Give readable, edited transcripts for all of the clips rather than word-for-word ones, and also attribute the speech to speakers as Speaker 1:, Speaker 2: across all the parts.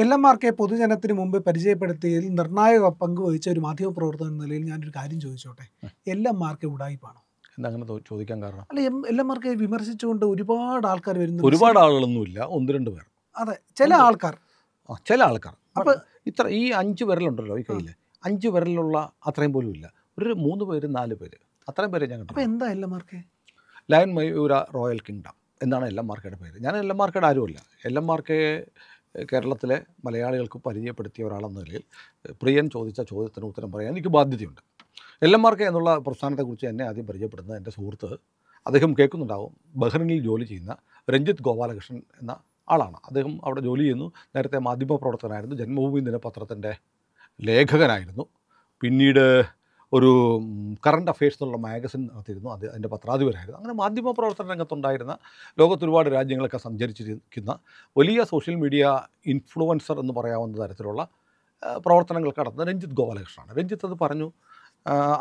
Speaker 1: എൽ.എം.ആർ.കെ പൊതുജനത്തിന് മുമ്പ് പരിചയപ്പെടുത്തിയതിൽ നിർണായക പങ്ക് വഹിച്ച ഒരു മാധ്യമപ്രവർത്തകൻ എന്ന നിലയിൽ ഞാനൊരു കാര്യം ചോദിച്ചോട്ടെ. എൽ.എം.ആർ.കെ ഉടായിപ്പാണോ?
Speaker 2: എന്താ അങ്ങനെ ചോദിക്കാൻ കാരണം?
Speaker 1: അല്ല, എൽ.എം.ആർ.കെ വിമർശിച്ചുകൊണ്ട് ഒരുപാട് ആൾക്കാർ വരുന്നു.
Speaker 2: ഒരുപാട് ആളുകളൊന്നുമില്ല, 1-2 പേർ.
Speaker 1: അതെ, ചില ആൾക്കാർ.
Speaker 2: ചില ആൾക്കാർ.
Speaker 1: അപ്പോൾ
Speaker 2: ഇത്ര ഈ 5 വിരലുണ്ടല്ലോ ഈ കയ്യിൽ, 5 വിരലുള്ള അത്രയും പോലും ഇല്ല. ഒരു 3 പേര് 4 പേര് അത്രയും പേര് ഞാൻ കണ്ടു.
Speaker 1: അപ്പോൾ എന്താ എൽ.എം.ആർ.കെ?
Speaker 2: ലയൺ മയൂര റോയൽ കിങ്ഡം എന്നാണ് എൽ.എം.ആർ.കെയുടെ പേര്. ഞാൻ എൽ.എം.ആർ.കെയുടെ ആരുമല്ല. എൽ.എം.ആർ.കെ കേരളത്തിലെ മലയാളികൾക്ക് പരിചയപ്പെടുത്തിയ ഒരാളെന്ന നിലയിൽ പ്രിയൻ ചോദിച്ച ചോദ്യത്തിന് ഉത്തരം പറയാൻ എനിക്ക് ബാധ്യതയുണ്ട്. എൽ.എം.ആർ.കെ എന്നുള്ള പ്രസ്ഥാനത്തെക്കുറിച്ച് എന്നെ ആദ്യം പരിചയപ്പെടുന്നത് എൻ്റെ സുഹൃത്ത്, അദ്ദേഹം കേൾക്കുന്നുണ്ടാവും, ബഹ്റിനിൽ ജോലി ചെയ്യുന്ന രഞ്ജിത്ത് ഗോപാലകൃഷ്ണൻ എന്ന ആളാണ്. അദ്ദേഹം അവിടെ ജോലി ചെയ്യുന്നു. നേരത്തെ മാധ്യമപ്രവർത്തകനായിരുന്നു, ജന്മഭൂമി ദിനപത്രത്തിൻ്റെ ലേഖകനായിരുന്നു. പിന്നീട് ഒരു കറണ്ട് അഫയേഴ്സ് എന്നുള്ള മാഗസിൻ നടത്തിയിരുന്നു, അതിൻ്റെ പത്രാധിപരായിരുന്നു. അങ്ങനെ മാധ്യമപ്രവർത്തന രംഗത്തുണ്ടായിരുന്ന, ലോകത്ത് ഒരുപാട് രാജ്യങ്ങളൊക്കെ സഞ്ചരിച്ചിരിക്കുന്ന വലിയ സോഷ്യൽ മീഡിയ ഇൻഫ്ലുവൻസർ എന്ന് പറയാവുന്ന തരത്തിലുള്ള പ്രവർത്തനങ്ങൾക്ക് നടത്തുന്ന രഞ്ജിത്ത് ഗോപാലകൃഷ്ണനാണ്. രഞ്ജിത്ത് അത് പറഞ്ഞു.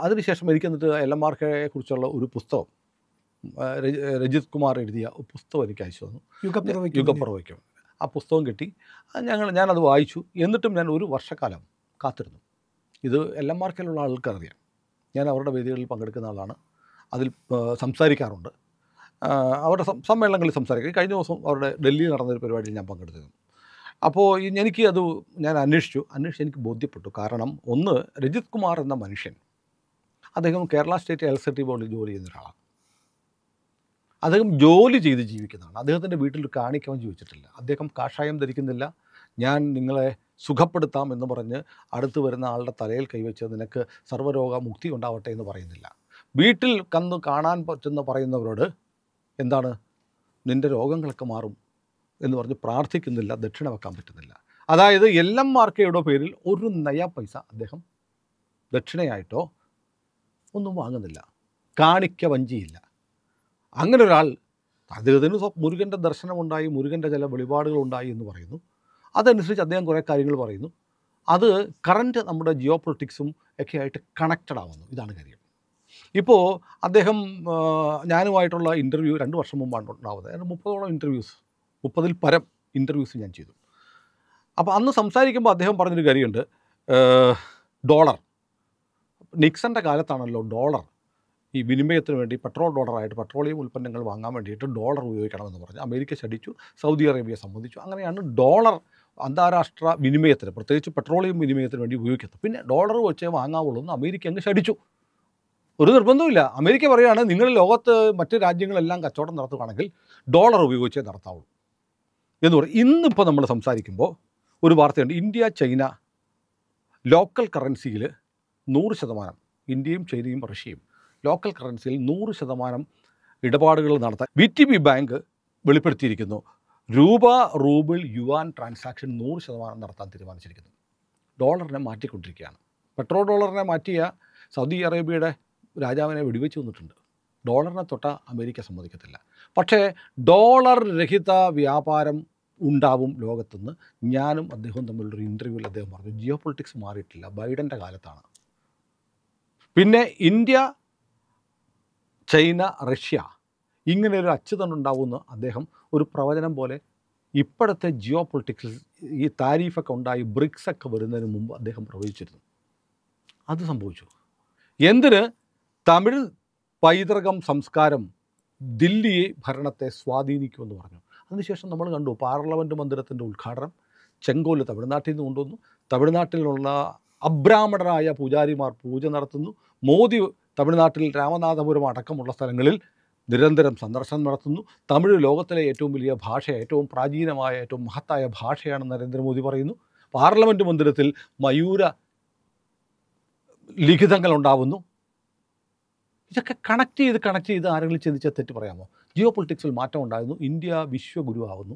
Speaker 2: അതിനുശേഷം എനിക്ക് എന്നിട്ട് എൽ.എം.ആർ.കെയെ കുറിച്ചുള്ള ഒരു പുസ്തകം രജിത് കുമാർ എഴുതിയ പുസ്തകം എനിക്ക് അയച്ചു തന്നു, യുഗപ്പുറവയ്ക്കും. ആ പുസ്തകം കിട്ടി. ഞാനത് വായിച്ചു. എന്നിട്ടും ഞാൻ ഒരു വർഷക്കാലം കാത്തിരുന്നു. ഇത് എൽ.എം.ആർ.കെയിലുള്ള ആൾക്കറിയാം, ഞാൻ അവരുടെ വേദികളിൽ പങ്കെടുക്കുന്ന ആളാണ്, അതിൽ സംസാരിക്കാറുണ്ട്, അവരുടെ സമ്മേളനങ്ങളിൽ സംസാരിക്കും. കഴിഞ്ഞ ദിവസം അവരുടെ ഡൽഹിയിൽ നടന്നൊരു പരിപാടിയിൽ ഞാൻ പങ്കെടുത്തിരുന്നു. അപ്പോൾ ഞാൻ അന്വേഷിച്ച് എനിക്ക് ബോധ്യപ്പെട്ടു. കാരണം ഒന്ന്, രജിത് കുമാർ എന്ന മനുഷ്യൻ, അദ്ദേഹം കേരള സ്റ്റേറ്റ് ഇലക്ട്രിസിറ്റി ബോർഡിൽ ജോലി ചെയ്യുന്ന ഒരാളാണ്. അദ്ദേഹം ജോലി ചെയ്ത് ജീവിക്കുന്നതാണ്. അദ്ദേഹത്തിൻ്റെ വീട്ടിൽ കാണിക്കാൻ ജീവിച്ചിട്ടില്ല. അദ്ദേഹം കാഷായം ധരിക്കുന്നില്ല. ഞാൻ നിങ്ങളെ സുഖപ്പെടുത്താം എന്ന് പറഞ്ഞ് അടുത്ത് വരുന്ന ആളുടെ തലയിൽ കൈവച്ച് നിനക്ക് സർവ്വരോഗ മുക്തി ഉണ്ടാവട്ടെ എന്ന് പറയുന്നില്ല. വീട്ടിൽ കാണാൻ പറ്റുന്ന പറയുന്നവരോട് എന്താണ്, നിൻ്റെ രോഗങ്ങളൊക്കെ മാറും എന്ന് പറഞ്ഞ് പ്രാർത്ഥിക്കുന്നില്ല, ദക്ഷിണ വെക്കാൻ പറ്റുന്നില്ല. അതായത് എൽ.എം.ആർ.കെയുടെ പേരിൽ ഒരു നയ പൈസ അദ്ദേഹം ദക്ഷിണയായിട്ടോ ഒന്നും വാങ്ങുന്നില്ല, കാണിക്ക വഞ്ചിയില്ല. അങ്ങനെ ഒരാൾ, അദ്ദേഹത്തിന് മുരുകൻ്റെ ദർശനമുണ്ടായി, മുരുകൻ്റെ ചില വെളിപാടുകളുണ്ടായി എന്ന് പറയുന്നു. അതനുസരിച്ച് അദ്ദേഹം കുറേ കാര്യങ്ങൾ പറയുന്നു. അത് കറൻറ്റ് നമ്മുടെ ജിയോ പൊളിറ്റിക്സും ഒക്കെ ആയിട്ട് കണക്റ്റഡ് ആവുന്നു. ഇതാണ് കാര്യം. ഇപ്പോൾ അദ്ദേഹം ഞാനുമായിട്ടുള്ള ഇൻ്റർവ്യൂ 2 വർഷം മുമ്പാണ് ഉണ്ടാവുന്നത്. 30ഓളം ഇൻ്റർവ്യൂസ്, 30-ൽ പരം ഇൻ്റർവ്യൂസ് ഞാൻ ചെയ്തു. അപ്പോൾ അന്ന് സംസാരിക്കുമ്പോൾ അദ്ദേഹം പറഞ്ഞൊരു കാര്യമുണ്ട്, ഡോളർ, നിക്സൻ്റെ കാലത്താണല്ലോ ഡോളർ ഈ വിനിമയത്തിന് വേണ്ടി പെട്രോൾ ഡോളറായിട്ട് പെട്രോളിയം ഉൽപ്പന്നങ്ങൾ വാങ്ങാൻ വേണ്ടിയിട്ട് ഡോളർ ഉപയോഗിക്കണമെന്ന് പറഞ്ഞു. അമേരിക്ക ശഠിച്ചു, സൗദി അറേബ്യ സമ്മതിച്ചു. അങ്ങനെയാണ് ഡോളർ അന്താരാഷ്ട്ര വിനിമയത്തിന്, പ്രത്യേകിച്ച് പെട്രോളിയം വിനിമയത്തിന് വേണ്ടി ഉപയോഗിക്കുന്നത്. പിന്നെ ഡോളർ വെച്ചേ വാങ്ങാവുള്ളൂ എന്ന് അമേരിക്ക അങ്ങ് ശഠിച്ചു. ഒരു നിർബന്ധമില്ല. അമേരിക്ക പറയുകയാണ്, നിങ്ങൾ ലോകത്ത് മറ്റ് രാജ്യങ്ങളെല്ലാം കച്ചവടം നടത്തുകയാണെങ്കിൽ ഡോളർ ഉപയോഗിച്ചേ നടത്താവുള്ളൂ എന്ന് പറയും. ഇന്നിപ്പോൾ നമ്മൾ സംസാരിക്കുമ്പോൾ ഒരു വാർത്തയുണ്ട്, ഇന്ത്യ ചൈന ലോക്കൽ കറൻസിയിൽ 100%, ഇന്ത്യയും ചൈനയും റഷ്യയും ലോക്കൽ കറൻസിയിൽ 100% ഇടപാടുകൾ നടത്താൻ VTB ബാങ്ക് വെളിപ്പെടുത്തിയിരിക്കുന്നു. രൂപ, റൂബിൾ, യുവാൻ ട്രാൻസാക്ഷൻ 100% നടത്താൻ തീരുമാനിച്ചിരിക്കുന്നു. ഡോളറിനെ മാറ്റിക്കൊണ്ടിരിക്കുകയാണ്. പെട്രോൾ ഡോളറിനെ മാറ്റിയ സൗദി അറേബ്യയുടെ രാജാവിനെ വെടിവെച്ച് വന്നിട്ടുണ്ട്. ഡോളറിനെ തൊട്ട അമേരിക്ക സമ്മതിക്കത്തില്ല. പക്ഷേ ഡോളർ രഹിത വ്യാപാരം ഉണ്ടാവും ലോകത്തുനിന്ന്. ഞാനും അദ്ദേഹവും തമ്മിലുള്ളൊരു ഇൻ്റർവ്യൂവിൽ അദ്ദേഹം പറഞ്ഞു, ജിയോ പൊളിറ്റിക്സ് മാറിയിട്ടില്ല, ബൈഡൻ്റെ കാലത്താണ്. പിന്നെ ഇന്ത്യ, ചൈന, റഷ്യ ഇങ്ങനെ ഒരു അച്ചുതണ്ടുണ്ടാവുമെന്ന് അദ്ദേഹം ഒരു പ്രവചനം പോലെ ഇപ്പോഴത്തെ ജിയോ പൊളിറ്റിക്സിൽ ഈ താരിഫൊക്കെ ഉണ്ടായി ബ്രിക്സൊക്കെ വരുന്നതിന് മുമ്പ് അദ്ദേഹം പ്രവചിച്ചിരുന്നു. അത് സംഭവിച്ചു. എന്തിന്? തമിഴ് പൈതൃകം സംസ്കാരം ദില്ലിയെ ഭരണത്തെ സ്വാധീനിക്കുമെന്ന് പറഞ്ഞു. അതിനുശേഷം നമ്മൾ കണ്ടു, പാർലമെൻറ്റ് മന്ദിരത്തിൻ്റെ ഉദ്ഘാടനം ചെങ്കോല് തമിഴ്നാട്ടിൽ നിന്ന് കൊണ്ടുവന്നു. തമിഴ്നാട്ടിലുള്ള അബ്രാഹ്മണരായ പൂജാരിമാർ പൂജ നടത്തുന്നു. മോദി തമിഴ്നാട്ടിൽ രാമനാഥപുരം അടക്കമുള്ള സ്ഥലങ്ങളിൽ നിരന്തരം സന്ദർശനം നടത്തുന്നു. തമിഴ് ലോകത്തിലെ ഏറ്റവും വലിയ ഭാഷ, ഏറ്റവും പ്രാചീനമായ, ഏറ്റവും മഹത്തായ ഭാഷയാണെന്ന് നരേന്ദ്രമോദി പറയുന്നു. പാർലമെൻറ്റ് മന്ദിരത്തിൽ മയൂര ലിഖിതങ്ങൾ ഉണ്ടാവുന്നു. ഇതൊക്കെ കണക്ട് ചെയ്ത് ആരെങ്കിലും ചിന്തിച്ചാൽ തെറ്റ് പറയാമോ? ജിയോ പൊളിറ്റിക്സിൽ മാറ്റം ഉണ്ടാകുന്നു. ഇന്ത്യ വിശ്വഗുരു ആവുന്നു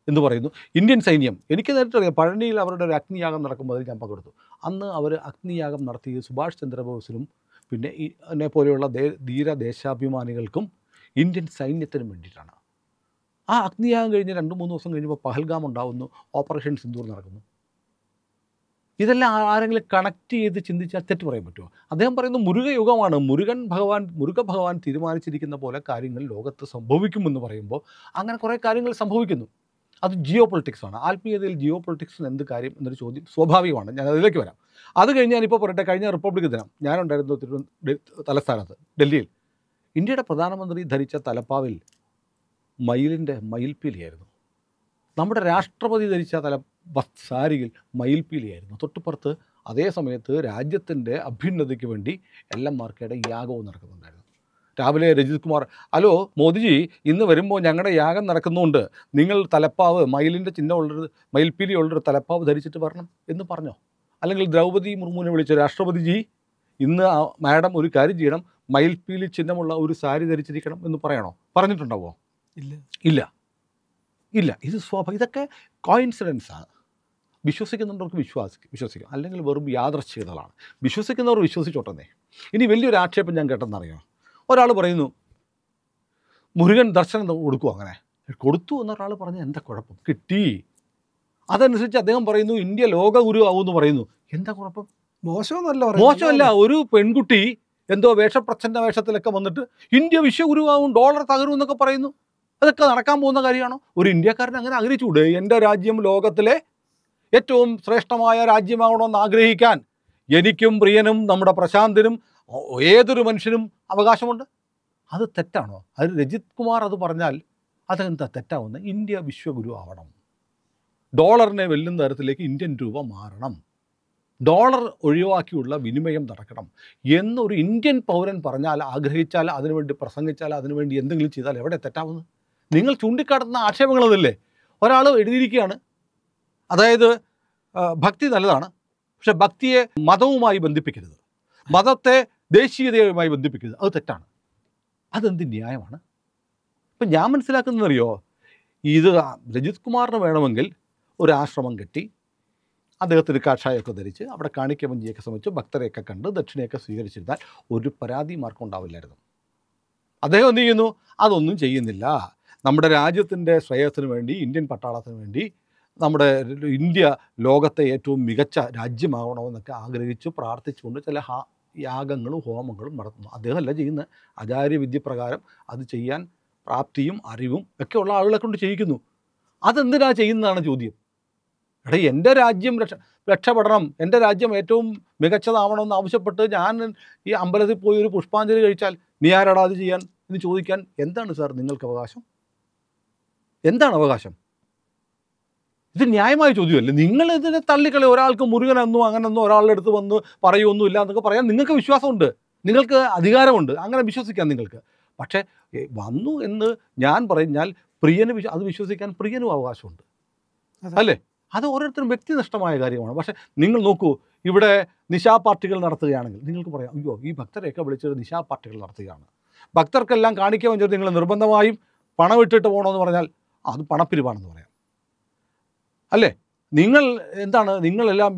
Speaker 2: എന്ന് പറയുന്നു. ഇന്ത്യൻ സൈന്യം, എനിക്ക് നേരിട്ട് അറിയാം, പഴനിയിൽ അവരുടെ ഒരു അഗ്നിയാഗം നടക്കുമ്പോൾ അതിൽ ഞാൻ പങ്കെടുത്തു. അന്ന് അവർ അഗ്നിയാഗം നടത്തിയത് സുഭാഷ് ചന്ദ്രബോസിനും പിന്നെ എന്നെ പോലെയുള്ള ധീര ദേശാഭിമാനികൾക്കും ഇന്ത്യൻ സൈന്യത്തിനും വേണ്ടിയിട്ടാണ്. ആ അഗ്നിയാഗം കഴിഞ്ഞ് 2-3 ദിവസം കഴിഞ്ഞപ്പോൾ പഹൽഗാം ഉണ്ടാവുന്നു, ഓപ്പറേഷൻ സിന്ദൂർ നടക്കുന്നു. ഇതെല്ലാം ആരെങ്കിലും കണക്ട് ചെയ്ത് ചിന്തിച്ചാൽ തെറ്റ് പറയാൻ പറ്റുമോ? അദ്ദേഹം പറയുന്നു മുരുകയുഗമാണ്, മുരുക ഭഗവാൻ തീരുമാനിച്ചിരിക്കുന്ന പോലെ കാര്യങ്ങൾ ലോകത്ത് സംഭവിക്കുമെന്ന് പറയുമ്പോൾ അങ്ങനെ കുറേ കാര്യങ്ങൾ സംഭവിക്കുന്നു. അത് ജിയോ പൊളിറ്റിക്സാണ്. ആത്മീയതയിൽ ജിയോ പൊളിറ്റിക്സിന് എന്ത് കാര്യം എന്നൊരു ചോദ്യം സ്വാഭാവികമാണ്. ഞാൻ അതിലേക്ക് വരാം. അത് കഴിഞ്ഞ് ഞാനിപ്പോൾ പറയട്ടെ, കഴിഞ്ഞ റിപ്പബ്ലിക് ദിനം ഞാനുണ്ടായിരുന്നു തലസ്ഥാനത്ത് ഡൽഹിയിൽ. ഇന്ത്യയുടെ പ്രധാനമന്ത്രി ധരിച്ച തലപ്പാവിൽ മയിൽപ്പീലിയായിരുന്നു. നമ്മുടെ രാഷ്ട്രപതി ധരിച്ച സാരിയിൽ മയിൽപ്പീലിയായിരുന്നു. തൊട്ടുപുറത്ത് അതേ സമയത്ത് രാജ്യത്തിൻ്റെ അഭ്യുന്നതിക്ക് വേണ്ടി LM-മാർക്കയുടെ യാഗവും നടക്കുന്നുണ്ടായിരുന്നു. രാവിലെ രജിത് കുമാർ, ഹലോ മോദിജി, ഇന്ന് വരുമ്പോൾ ഞങ്ങളുടെ യാഗം നടക്കുന്നുണ്ട്, നിങ്ങൾ തലപ്പാവ് മയിലിൻ്റെ ചിഹ്നമുള്ളൊരു മയിൽപ്പീലി ഉള്ളൊരു തലപ്പാവ് ധരിച്ചിട്ട് വരണം എന്ന് പറഞ്ഞോ? അല്ലെങ്കിൽ ദ്രൗപദി മുർമുവിനെ വിളിച്ച്, രാഷ്ട്രപതിജി ഇന്ന് മാഡം ഒരു കാര്യം ചെയ്യണം, മയിൽപ്പീലി ചിഹ്നമുള്ള ഒരു സാരി ധരിച്ചിരിക്കണം എന്ന് പറയണോ? പറഞ്ഞിട്ടുണ്ടാവോ? ഇല്ല. ഇത് ഇതൊക്കെ കോയിൻസിഡൻസാണ്. വിശ്വസിക്കുന്നുണ്ടവർക്ക് വിശ്വസിക്കാം, അല്ലെങ്കിൽ വെറും യാദൃശ്ചികതകളാണ്. വിശ്വസിക്കുന്നവർ വിശ്വസിച്ചോട്ടെന്നേ. ഇനി വലിയൊരു ആക്ഷേപം ഞാൻ കേട്ടെന്നറിയാം. ഒരാൾ പറയുന്നു മുരുകൻ ദർശനം കൊടുക്കും, അങ്ങനെ കൊടുത്തു എന്നൊരാൾ പറഞ്ഞ് എന്താ കുഴപ്പം? കിട്ടി. അതനുസരിച്ച് അദ്ദേഹം പറയുന്നു ഇന്ത്യ ലോകഗുരു ആവുമെന്ന് പറയുന്നു. എന്താ കുഴപ്പം? മോശമല്ല. ഒരു പെൺകുട്ടി എന്തോ വേഷപ്രച്ഛന്ന വേഷത്തിലൊക്കെ വന്നിട്ട് ഇന്ത്യ വിശ്വഗുരുവാകും, ഡോളർ തകരും എന്നൊക്കെ പറയുന്നു. അതൊക്കെ നടക്കാൻ പോകുന്ന കാര്യമാണോ? ഒരു ഇന്ത്യക്കാരൻ അങ്ങനെ ആഗ്രഹിച്ചുകൂടെ? എൻ്റെ രാജ്യം ലോകത്തിലെ ഏറ്റവും ശ്രേഷ്ഠമായ രാജ്യമാകണമെന്ന് ആഗ്രഹിക്കാൻ എനിക്കും പ്രിയനും നമ്മുടെ പ്രശാന്തിനും ഏതൊരു മനുഷ്യനും അവകാശമുണ്ട്. അത് തെറ്റാണോ? അത് രജിത് കുമാർ അത് പറഞ്ഞാൽ അതെന്താ തെറ്റാവുന്നത്? ഇന്ത്യ വിശ്വഗുരു ആവണം, ഡോളറിനെ വെല്ലുന്ന തരത്തിലേക്ക് ഇന്ത്യൻ രൂപ മാറണം, ഡോളർ ഒഴിവാക്കിയുള്ള വിനിമയം നടക്കണം എന്നൊരു ഇന്ത്യൻ പൗരൻ പറഞ്ഞാൽ, ആഗ്രഹിച്ചാൽ, അതിനുവേണ്ടി പ്രസംഗിച്ചാൽ, അതിനുവേണ്ടി എന്തെങ്കിലും ചെയ്താൽ എവിടെ തെറ്റാവുന്നത്? നിങ്ങൾ ചൂണ്ടിക്കാട്ടുന്ന ആക്ഷേപങ്ങളതല്ലേ? ഒരാൾ എഴുതിയിരിക്കുകയാണ്, അതായത് ഭക്തി നല്ലതാണ്, പക്ഷെ ഭക്തിയെ മതവുമായി ബന്ധിപ്പിക്കരുത്, മതത്തെ ദേശീയതയുമായി ബന്ധിപ്പിക്കരുത്, അത് തെറ്റാണ്. അതെന്ത് ന്യായമാണ്? ഇപ്പം ഞാൻ മനസ്സിലാക്കുന്നതറിയോ, ഇത് രജിത് കുമാറിന് വേണമെങ്കിൽ ഒരു ആശ്രമം കെട്ടി അദ്ദേഹത്തിന് കാഷായമൊക്കെ ധരിച്ച് അവിടെ കാണിക്കവഞ്ചിയൊക്കെ ശ്രമിച്ച് ഭക്തരെയൊക്കെ കണ്ട് ദക്ഷിണയൊക്കെ സ്വീകരിച്ചിരുന്നാൽ ഒരു പരാതിമാർക്കും ഉണ്ടാവില്ലായിരുന്നു. അദ്ദേഹം എന്ത് ചെയ്യുന്നു? അതൊന്നും ചെയ്യുന്നില്ല. നമ്മുടെ രാജ്യത്തിൻ്റെ ശ്രേയസ്സിന് വേണ്ടി, ഇന്ത്യൻ പട്ടാളത്തിന് വേണ്ടി, നമ്മുടെ ഇന്ത്യ ലോകത്തെ ഏറ്റവും മികച്ച രാജ്യമാകണമെന്നൊക്കെ ആഗ്രഹിച്ച് പ്രാർത്ഥിച്ചുകൊണ്ട് ചില യാഗങ്ങളും ഹോമങ്ങളും നടത്തുന്നു. അദ്ദേഹമല്ല ചെയ്യുന്നത്, ആചാര്യവിദ്യ പ്രകാരം അത് ചെയ്യാൻ പ്രാപ്തിയും അറിവും ഒക്കെ ഉള്ള ആളുകളെ കൊണ്ട് ചെയ്യിക്കുന്നു. അതെന്തിനാ ചെയ്യുന്നതാണ് ചോദ്യം. എടാ, എൻ്റെ രാജ്യം രക്ഷപ്പെടണം, എൻ്റെ രാജ്യം ഏറ്റവും മികച്ചതാവണമെന്ന് ആവശ്യപ്പെട്ട് ഞാൻ ഈ അമ്പലത്തിൽ പോയി ഒരു പുഷ്പാഞ്ജലി കഴിച്ചാൽ നീ ആരാടാ അത് ചെയ്യാൻ എന്ന് ചോദിക്കാൻ എന്താണ് സാർ നിങ്ങൾക്ക് അവകാശം? എന്താണ് അവകാശം? ഇത് ന്യായമായ ചോദ്യമല്ലേ? നിങ്ങൾ ഇതിനെ തള്ളിക്കളി. ഒരാൾക്ക് മുരുകനെന്നോ അങ്ങനെന്നോ ഒരാളുടെ അടുത്ത് വന്ന് പറയുമൊന്നും ഇല്ല എന്നൊക്കെ പറയാൻ നിങ്ങൾക്ക് വിശ്വാസമുണ്ട്, നിങ്ങൾക്ക് അധികാരമുണ്ട്, അങ്ങനെ വിശ്വസിക്കാൻ നിങ്ങൾക്ക്. പക്ഷേ വന്നു എന്ന് ഞാൻ പറഞ്ഞാൽ പ്രിയന് അത് വിശ്വസിക്കാൻ പ്രിയനും അവകാശമുണ്ട്, അല്ലേ? അത് ഓരോരുത്തരും വ്യക്തിനിഷ്ഠമായ കാര്യമാണ്. പക്ഷേ നിങ്ങൾ നോക്കൂ, ഇവിടെ നിശാ പാർട്ടികൾ നടത്തുകയാണെങ്കിൽ നിങ്ങൾക്ക് പറയാം, അയ്യോ ഈ ഭക്തരെയൊക്കെ വിളിച്ചൊരു നിശാ പാർട്ടികൾ നടത്തുകയാണ്, ഭക്തർക്കെല്ലാം കാണിക്കാൻ വേണ്ടി നിങ്ങൾ നിർബന്ധമായും പണം ഇട്ടിട്ട് പോകണമെന്ന് പറഞ്ഞാൽ അത് പണപ്പിരിവാണെന്ന് പറയാം, അല്ലേ? നിങ്ങൾ എന്താണ്, നിങ്ങളെല്ലാം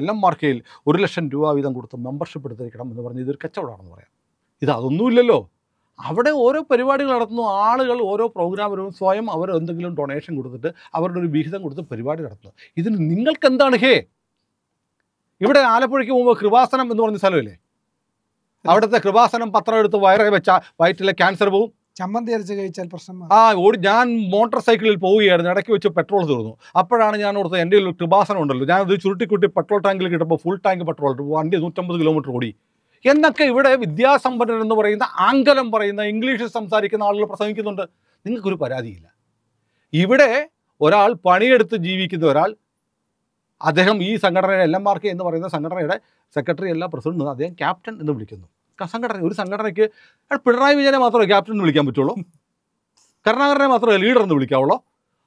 Speaker 2: LM-മാർക്കയിൽ 1,00,000 രൂപ വീതം കൊടുത്ത് മെമ്പർഷിപ്പ് എടുത്തിരിക്കണം എന്ന് പറഞ്ഞ് ഇതൊരു കച്ചവടമാണെന്ന് പറയാം. ഇതൊന്നുമില്ലല്ലോ. അവിടെ ഓരോ പരിപാടികൾ നടത്തുന്നു, ആളുകൾ ഓരോ പ്രോഗ്രാമിനും സ്വയം അവർ എന്തെങ്കിലും ഡൊണേഷൻ കൊടുത്തിട്ട് അവരുടെ ഒരു വിഹിതം കൊടുത്ത് പരിപാടി നടത്തുന്നു. ഇതിന് നിങ്ങൾക്ക് എന്താണ് ഇവിടെ ആലപ്പുഴയ്ക്ക് പോകുമ്പോൾ കൃപാസനം എന്ന് പറഞ്ഞ സ്ഥലമില്ലേ? അവിടുത്തെ കൃപാസനം പത്രം എടുത്ത് വയറെ വെച്ചാൽ വയറ്റിലെ ക്യാൻസർ പോവും.
Speaker 1: ചമ്മന്തി അരച്ച് കഴിച്ചാൽ പ്രശ്നം.
Speaker 2: ഞാൻ മോട്ടോർ സൈക്കിളിൽ പോവുകയായിരുന്നു, ഇടയ്ക്ക് വെച്ച് പെട്രോൾ തീർന്നു. അപ്പോഴാണ് ഞാൻ ഓർത്തത് എൻ്റെ ഒരു കൃപാസനം ഉണ്ടല്ലോ, ഞാനത് ചുരുട്ടിക്കുട്ടി പെട്രോൾ ടാങ്കിൽ കിട്ടുമ്പോൾ ഫുൾ ടാങ്ക് പെട്രോൾ വണ്ടി 150 കിലോമീറ്റർ ഓടി എന്നൊക്കെ ഇവിടെ വിദ്യാസമ്പന്നൻ എന്ന് പറയുന്ന, ആംഗലം പറയുന്ന, ഇംഗ്ലീഷിൽ സംസാരിക്കുന്ന ആളുകൾ പ്രസംഗിക്കുന്നുണ്ട്. നിങ്ങൾക്കൊരു പരാതിയില്ല. ഇവിടെ ഒരാൾ പണിയെടുത്ത് ജീവിക്കുന്ന ഒരാൾ, അദ്ദേഹം ഈ സംഘടനയുടെ LM-മാർക്ക് എന്ന് പറയുന്ന സംഘടനയുടെ സെക്രട്ടറി അല്ല, പ്രസിഡന്റ്, അദ്ദേഹം ക്യാപ്റ്റൻ എന്ന് വിളിക്കുന്നു. ഒരു സംഘടനയ്ക്ക് പിണറായി വിജയനെ മാത്രമേ ക്യാപ്റ്റൻ എന്ന് വിളിക്കാൻ പറ്റുള്ളൂ, കരുണാകരനെ മാത്രമേ ലീഡർ എന്ന് വിളിക്കാവുള്ളൂ.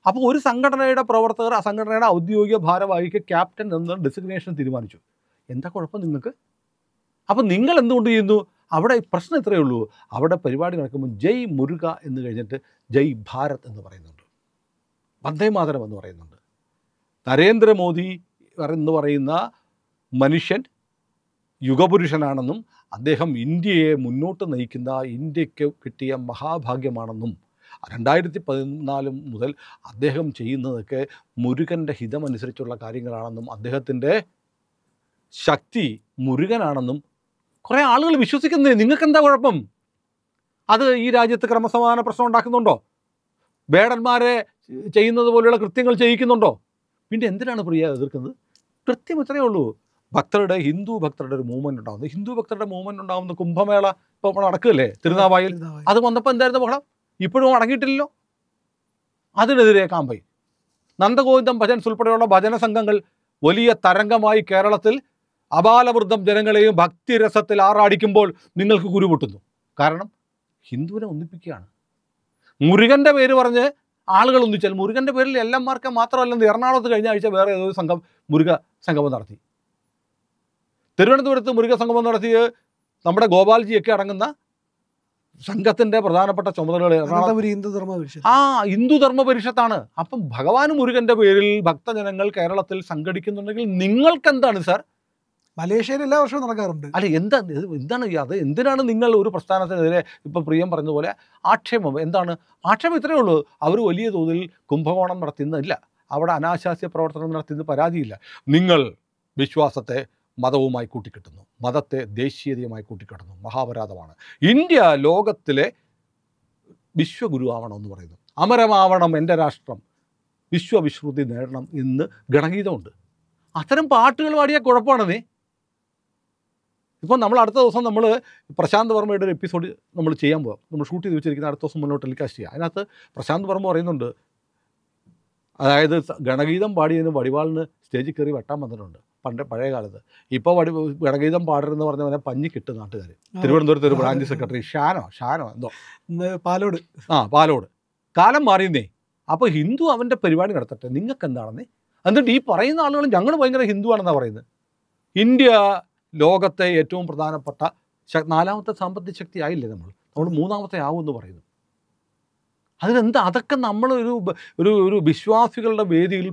Speaker 2: അപ്പോൾ ഒരു സംഘടനയുടെ പ്രവർത്തകർ ആ സംഘടനയുടെ ഔദ്യോഗിക ഭാരവാഹിക്ക് ക്യാപ്റ്റൻ എന്ന ഡെസിഗ്നേഷൻ തീരുമാനിച്ചു. എന്താ കുഴപ്പം നിങ്ങൾക്ക്? അപ്പോൾ നിങ്ങൾ എന്തുകൊണ്ട് ചെയ്യുന്നു? അവിടെ പ്രശ്നം ഇത്രയേ ഉള്ളൂ, അവിടെ പരിപാടി നടക്കുമ്പോൾ ജയ് മുരുക എന്ന് കഴിഞ്ഞിട്ട് ജയ് ഭാരത് എന്ന് പറയുന്നുണ്ട്, വന്ദേമാതരം എന്ന് പറയുന്നുണ്ട്. നരേന്ദ്രമോദി എന്ന് പറയുന്ന മനുഷ്യൻ യുഗപുരുഷനാണെന്നും അദ്ദേഹം ഇന്ത്യയെ മുന്നോട്ട് നയിക്കുന്ന, ഇന്ത്യക്ക് കിട്ടിയ മഹാഭാഗ്യമാണെന്നും 2014 മുതൽ അദ്ദേഹം ചെയ്യുന്നതൊക്കെ മുരുകൻ്റെ ഹിതമനുസരിച്ചുള്ള കാര്യങ്ങളാണെന്നും അദ്ദേഹത്തിൻ്റെ ശക്തി മുരുകനാണെന്നും കുറേ ആളുകൾ വിശ്വസിക്കുന്നേ. നിങ്ങൾക്കെന്താ കുഴപ്പം? അത് ഈ രാജ്യത്ത് ക്രമസമാധാന പ്രശ്നം ഉണ്ടാക്കുന്നുണ്ടോ? വേടന്മാരെ ചെയ്യുന്നത് പോലെയുള്ള കൃത്യങ്ങൾ ചെയ്യിക്കുന്നുണ്ടോ? പിന്നെ എന്തിനാണ് പ്രിയ എതിർക്കുന്നത്? കൃത്യം ഇത്രയേ ഉള്ളൂ. ഹിന്ദു ഭക്തരുടെ ഒരു മൂവ്മെൻറ്റ് ഉണ്ടാകുന്നത്, ഹിന്ദു ഭക്തരുടെ മൂവ്മെൻറ്റ് ഉണ്ടാകുന്ന കുംഭമേള ഇപ്പോൾ നടക്കുകയല്ലേ തിരുനാവായിൽ. അത് വന്നപ്പോൾ എന്തായിരുന്നു ബഹളം? ഇപ്പോഴും അടങ്ങിയിട്ടില്ലല്ലോ. അതിനെതിരെ കാമ്പയിൻ. നന്ദഗോവിന്ദം ഭജൻസ് ഉൾപ്പെടെയുള്ള ഭജന സംഘങ്ങൾ വലിയ തരംഗമായി കേരളത്തിൽ അപാലവൃദ്ധം ജനങ്ങളെയും ഭക്തിരസത്തിൽ ആറാടിക്കുമ്പോൾ നിങ്ങൾക്ക് കുരുപൊട്ടുന്നു. കാരണം ഹിന്ദുവിനെ ഒന്നിപ്പിക്കുകയാണ്. മുരുകൻ്റെ പേര് പറഞ്ഞ് ആളുകൾ ഒന്നിച്ചാൽ, മുരുകൻ്റെ പേരിൽ എല്ലന്മാർക്ക് മാത്രമല്ലെന്ന് എറണാകുളത്ത് കഴിഞ്ഞ ആഴ്ച വേറെ ഏതൊരു സംഘം മുരുക സംഗമം നടത്തി. തിരുവനന്തപുരത്ത് മുരുക സംഗമം നടത്തിയത് നമ്മുടെ ഗോപാൽജിയൊക്കെ അടങ്ങുന്ന സംഘത്തിൻ്റെ പ്രധാനപ്പെട്ട ചുമതലകൾ ഹിന്ദു ധർമ്മ പരിഷത്താണ്. അപ്പം ഭഗവാൻ മുരുകൻ്റെ പേരിൽ ഭക്തജനങ്ങൾ കേരളത്തിൽ സംഘടിക്കുന്നുണ്ടെങ്കിൽ നിങ്ങൾക്കെന്താണ് സാർ?
Speaker 1: മലേഷ്യയിൽ എല്ലാ വർഷവും നടക്കാറുണ്ട്.
Speaker 2: അല്ല, എന്താണ് അത്? എന്തിനാണ് നിങ്ങൾ ഒരു പ്രസ്ഥാനത്തിനെതിരെ ഇപ്പം പ്രിയം പറഞ്ഞതുപോലെ ആക്ഷേപം? എന്താണ് ആക്ഷേപം? ഇത്രയേ ഉള്ളൂ. അവർ വലിയ തോതിൽ കുംഭകോണം നടത്തുന്നില്ല, അവിടെ അനാശാസ്യ പ്രവർത്തനം നടത്തുന്ന പരാതിയില്ല. നിങ്ങൾ വിശ്വാസത്തെ മതവുമായി കൂട്ടിക്കെട്ടുന്നു, മതത്തെ ദേശീയതയുമായി കൂട്ടിക്കെട്ടുന്നു. മഹാപരാധമാണ്. ഇന്ത്യ ലോകത്തിലെ വിശ്വഗുരു ആവണമെന്ന് പറയുന്നു. അമരമാവണം എൻ്റെ രാഷ്ട്രം, വിശ്വവിശ്രുതി നേടണം എന്ന് ഗണഗീതമുണ്ട്. അത്തരം പാട്ടുകൾ പാടിയാൽ കുഴപ്പമാണെന്നേ. ഇപ്പം നമ്മൾ അടുത്ത ദിവസം നമ്മൾ പ്രശാന്ത് വർമ്മയുടെ ഒരു എപ്പിസോഡ് നമ്മൾ ചെയ്യാൻ പോകാം. നമ്മൾ ഷൂട്ട് ചെയ്ത് വെച്ചിരിക്കുന്ന അടുത്ത ദിവസം മുന്നോട്ട് ടെലികാസ്റ്റ് ചെയ്യുക. അതിനകത്ത് പ്രശാന്ത് വർമ്മ പറയുന്നുണ്ട്, അതായത് ഗണഗീതം പാടിയതിന് വടിവാളിന് സ്റ്റേജിൽ കയറി വെട്ടാൻ വന്നിട്ടുണ്ട് പഴയ കാലത്ത്. ഇപ്പോൾ ഗണഗീതം പാടരുതെന്ന് പറഞ്ഞവനെ പഞ്ഞി കിട്ടും നാട്ടുകാർ. തിരുവനന്തപുരത്ത് ഒരു ബ്രാഞ്ച് സെക്രട്ടറി ഷാനോ എന്തോ പാലോട് കാലം മാറിയെന്നേ. അപ്പോൾ ഹിന്ദു അവൻ്റെ പരിപാടി നടത്തട്ടെ, നിങ്ങൾക്ക് എന്താണെന്നേ. എന്നിട്ട് ഈ പറയുന്ന ആളുകൾ ഞങ്ങൾ ഭയങ്കര ഹിന്ദുവാണെന്നാണ് പറയുന്നത്. ഇന്ത്യ ലോകത്തെ ഏറ്റവും പ്രധാനപ്പെട്ട 4ാമത്തെ സാമ്പത്തിക ശക്തി ആയില്ലേ നമ്മൾ 3ാമത്തെ ആവുമെന്ന് പറയുന്നു. അതിനെന്താ? അതൊക്കെ നമ്മൾ ഒരു വിശ്വാസികളുടെ വേദിയിൽ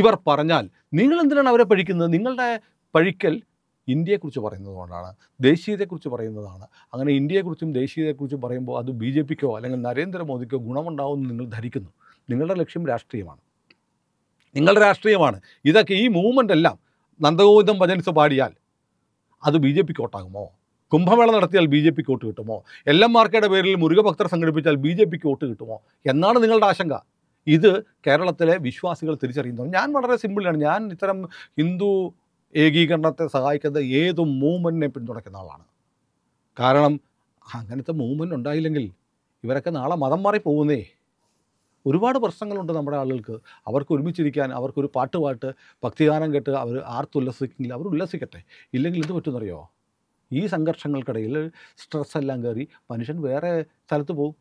Speaker 2: ഇവർ പറഞ്ഞാൽ നിങ്ങൾ എന്തിനാണ് അവരെ പഴിക്കുന്നത്? നിങ്ങളുടെ പഴിക്കൽ ഇന്ത്യയെക്കുറിച്ച് പറയുന്നതുകൊണ്ടാണ്, ദേശീയതയെക്കുറിച്ച് പറയുന്നതാണ്. അങ്ങനെ ഇന്ത്യയെക്കുറിച്ചും ദേശീയതയെക്കുറിച്ചും പറയുമ്പോൾ അത് BJPക്കോ അല്ലെങ്കിൽ നരേന്ദ്രമോദിക്കോ ഗുണമുണ്ടാവുമെന്ന് നിങ്ങൾ ധരിക്കുന്നു. നിങ്ങളുടെ ലക്ഷ്യം രാഷ്ട്രീയമാണ്, നിങ്ങളുടെ രാഷ്ട്രീയമാണ്. ഇതൊക്കെ ഈ മൂവ്മെൻ്റ് എല്ലാം നന്ദഗോവിന്ദം ഭജൻസ് പാടിയാൽ അത് BJPക്ക് വോട്ടാകുമോ? കുംഭമേള നടത്തിയാൽ BJPക്ക് വോട്ട് കിട്ടുമോ? എല്ലന്മാർക്കയുടെ പേരിൽ മുരുകഭക്തർ സംഘടിപ്പിച്ചാൽ BJPക്ക് വോട്ട് കിട്ടുമോ എന്നാണ് നിങ്ങളുടെ ആശങ്ക. ഇത് കേരളത്തിലെ വിശ്വാസികൾ തിരിച്ചറിയുന്നു. ഞാൻ വളരെ സിമ്പിളാണ്. ഞാൻ ഇത്തരം ഹിന്ദു ഏകീകരണത്തെ സഹായിക്കുന്ന ഏത് മൂവ്മെൻറ്റിനെ പിന്തുണയ്ക്കുന്ന ആളാണ്. കാരണം അങ്ങനത്തെ മൂവ്മെൻറ്റ് ഉണ്ടായില്ലെങ്കിൽ ഇവരൊക്കെ നാളെ മതം മാറി പോകുന്നേ. ഒരുപാട് പ്രശ്നങ്ങളുണ്ട് നമ്മുടെ ആളുകൾക്ക്. അവർക്ക് ഒരുമിച്ചിരിക്കാൻ, അവർക്കൊരു പാട്ട് ഭക്തിഗാനം കേട്ട് അവർ ആർത്തുല്ലസിക്കെങ്കിൽ അവർ ഉല്ലസിക്കട്ടെ. ഇല്ലെങ്കിൽ എന്ത് പറ്റുമെന്നറിയോ? ഈ സംഘർഷങ്ങൾക്കിടയിൽ സ്ട്രെസ് എല്ലാം കയറി മനുഷ്യൻ വേറെ സ്ഥലത്ത് പോകും.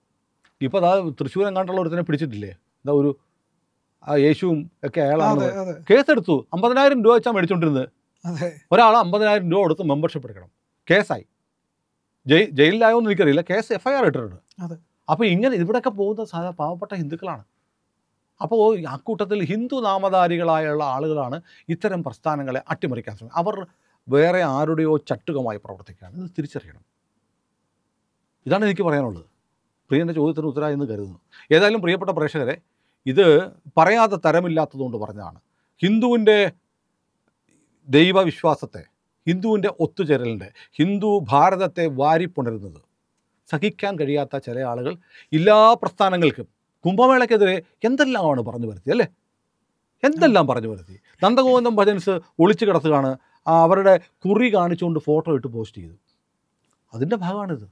Speaker 2: ഇപ്പോൾ അതാ തൃശ്ശൂരെങ്ങാണ്ടുള്ള ഒരുത്തിനെ പിടിച്ചിട്ടില്ലേ? എന്താ ഒരു യേശുവും ഒക്കെ അയാളാണ് കേസെടുത്തു. 50,000 രൂപ വെച്ചാൽ മേടിച്ചുകൊണ്ടിരുന്നത്. ഒരാൾ 50,000 രൂപ കൊടുത്ത് മെമ്പർഷിപ്പ് എടുക്കണം. കേസായി. ജയിലിലായോ എന്ന് എനിക്കറിയില്ല. കേസ് FIR ഇട്ടിട്ടുണ്ട്. അപ്പോൾ ഇങ്ങനെ ഇവിടെയൊക്കെ പോകുന്ന പാവപ്പെട്ട ഹിന്ദുക്കളാണ്. അപ്പോൾ അക്കൂട്ടത്തിൽ ഹിന്ദു നാമധാരികളായുള്ള ആളുകളാണ് ഇത്തരം പ്രസ്ഥാനങ്ങളെ അട്ടിമറിക്കാൻ ശ്രമിക്കുന്നത്. അവർ വേറെ ആരുടെയോ ചട്ടുകമായി പ്രവർത്തിക്കുകയാണ്. ഇത് തിരിച്ചറിയണം. ഇതാണ് എനിക്ക് പറയാനുള്ളത്. പ്രിയൻ്റെ ചോദ്യത്തിന് ഉത്തരമായി എന്ന് കരുതുന്നു. ഏതായാലും പ്രിയപ്പെട്ട പ്രേക്ഷകരെ, ഇത് പറയാതെ തരമില്ലാത്തതുകൊണ്ട് പറഞ്ഞതാണ്. ഹിന്ദുവിൻ്റെ ദൈവവിശ്വാസത്തെ, ഹിന്ദുവിൻ്റെ ഒത്തുചേരലിൻ്റെ, ഹിന്ദു ഭാരതത്തെ വാരിപ്പുണരുന്നത് സഹിക്കാൻ കഴിയാത്ത ചില ആളുകൾ എല്ലാ പ്രസ്ഥാനങ്ങൾക്കും കുംഭമേളയ്ക്കെതിരെ എന്തെല്ലാമാണ് പറഞ്ഞു വരുത്തി, അല്ലേ? എന്തെല്ലാം പറഞ്ഞു വരുത്തി. നന്ദഗോവിന്ദം ഭജൻസ് ഒളിച്ചു കിടത്തുകയാണ്. അവരുടെ കുറി കാണിച്ചുകൊണ്ട് ഫോട്ടോ ഇട്ട് പോസ്റ്റ് ചെയ്തു. അതിൻ്റെ ഭാഗമാണിത്.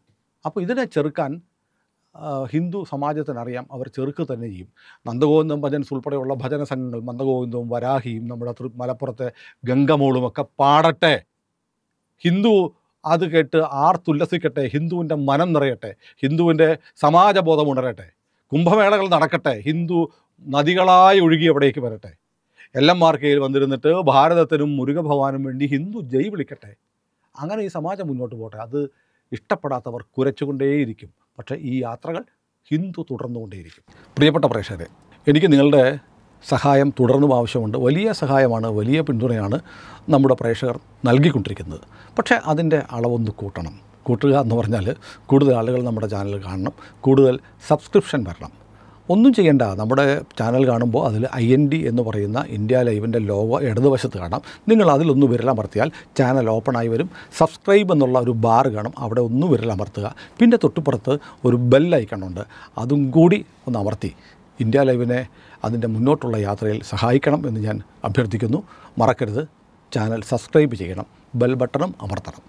Speaker 2: അപ്പോൾ ഇതിനെ ചെറുക്കാൻ ഹിന്ദു സമാജത്തിനറിയാം. അവർ ചെറുക്ക് തന്നെ ചെയ്യും. നന്ദഗോവിന്ദം ഭജൻസ് ഉൾപ്പെടെയുള്ള ഭജന സംഘങ്ങൾ നന്ദഗോവിന്ദവും വരാഹിയും നമ്മുടെ മലപ്പുറത്തെ ഗംഗമോളുമൊക്കെ പാടട്ടെ. ഹിന്ദു അത് കേട്ട് ആർത്തുല്ലസിക്കട്ടെ. ഹിന്ദുവിൻ്റെ മനം നിറയട്ടെ. ഹിന്ദുവിൻ്റെ സമാജബോധം ഉണരട്ടെ. കുംഭമേളകൾ നടക്കട്ടെ. ഹിന്ദു നദികളായി ഒഴുകി എവിടേക്ക് വരട്ടെ. എല്ലന്മാർക്കയിൽ വന്നിരുന്നിട്ട് ഭാരതത്തിനും മുരുകഭവാനും വേണ്ടി ഹിന്ദു ജയ് വിളിക്കട്ടെ. അങ്ങനെ ഈ സമാജം മുന്നോട്ട് പോട്ടെ. അത് ഇഷ്ടപ്പെടാത്തവർ കുരച്ചുകൊണ്ടേയിരിക്കും. പക്ഷേ ഈ യാത്രകൾ ഹിന്ദു തുടർന്നുകൊണ്ടേയിരിക്കും. പ്രിയപ്പെട്ട പ്രേക്ഷകരെ, എനിക്ക് നിങ്ങളുടെ സഹായം തുടർന്നും ആവശ്യമുണ്ട്. വലിയ സഹായമാണ്, വലിയ പിന്തുണയാണ് നമ്മുടെ പ്രേക്ഷകർ നൽകിക്കൊണ്ടിരിക്കുന്നത്. പക്ഷേ അതിൻ്റെ അളവൊന്ന് കൂട്ടുക എന്ന് പറഞ്ഞാൽ കൂടുതൽ ആളുകൾ നമ്മുടെ ചാനൽ കാണണം, കൂടുതൽ സബ്സ്ക്രിപ്ഷൻ വരണം. ഒന്നും ചെയ്യേണ്ട. നമ്മുടെ ചാനൽ കാണുമ്പോൾ അതിൽ IND എന്ന് പറയുന്ന ഇന്ത്യ ലൈവിൻ്റെ ലോഗോ ഇടതുവശത്ത് കാണാം. നിങ്ങൾ അതിലൊന്ന് വിരലമർത്തിയാൽ ചാനൽ ഓപ്പണായി വരും. സബ്സ്ക്രൈബ് എന്നുള്ള ഒരു ബാർ കാണും, അവിടെ ഒന്ന് വിരലമർത്തുക. പിന്നെ തൊട്ടുപുറത്ത് ഒരു ബെൽ ഐക്കണുണ്ട്, അതും കൂടി ഒന്ന് അമർത്തി ഇന്ത്യ ലൈവിനെ അതിൻ്റെ മുന്നോട്ടുള്ള യാത്രയിൽ സഹായിക്കണം എന്ന് ഞാൻ അഭ്യർത്ഥിക്കുന്നു. മറക്കരുത്, ചാനൽ സബ്സ്ക്രൈബ് ചെയ്യണം, ബെൽ ബട്ടണും അമർത്തണം.